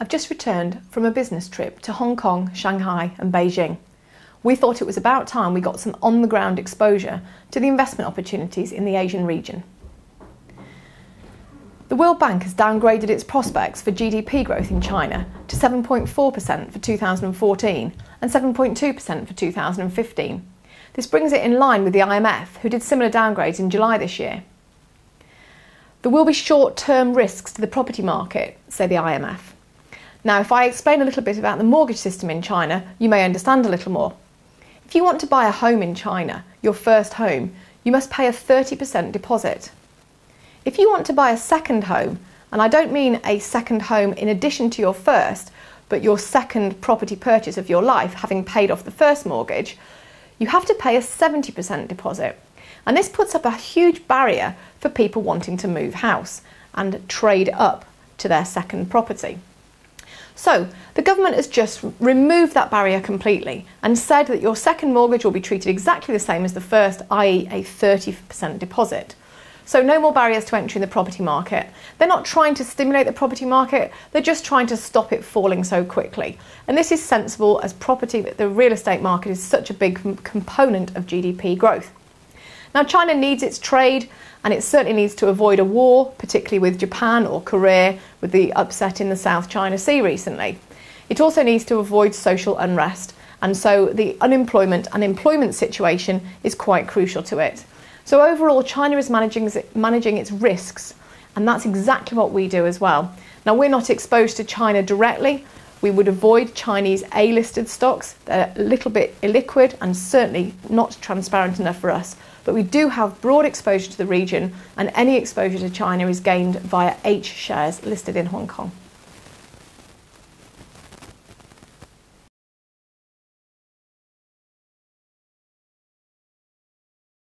I've just returned from a business trip to Hong Kong, Shanghai and Beijing. We thought it was about time we got some on-the-ground exposure to the investment opportunities in the Asian region. The World Bank has downgraded its prospects for GDP growth in China to 7.4% for 2014 and 7.2% for 2015. This brings it in line with the IMF, who did similar downgrades in July this year. There will be short-term risks to the property market, say the IMF. Now, if I explain a little bit about the mortgage system in China, you may understand a little more. If you want to buy a home in China, your first home, you must pay a 30% deposit. If you want to buy a second home, and I don't mean a second home in addition to your first, but your second property purchase of your life, having paid off the first mortgage, you have to pay a 70% deposit. And this puts up a huge barrier for people wanting to move house and trade up to their second property. So, the government has just removed that barrier completely and said that your second mortgage will be treated exactly the same as the first, i.e. a 30% deposit. So no more barriers to entry in the property market. They're not trying to stimulate the property market, they're just trying to stop it falling so quickly. And this is sensible as the real estate market is such a big component of GDP growth. Now, China needs its trade, and it certainly needs to avoid a war, particularly with Japan or Korea, with the upset in the South China Sea recently. It also needs to avoid social unrest, and so the unemployment and employment situation is quite crucial to it. So overall, China is managing its risks, and that's exactly what we do as well. Now, we're not exposed to China directly. We would avoid Chinese A-listed stocks. They're a little bit illiquid and certainly not transparent enough for us. But we do have broad exposure to the region, and any exposure to China is gained via H shares listed in Hong Kong.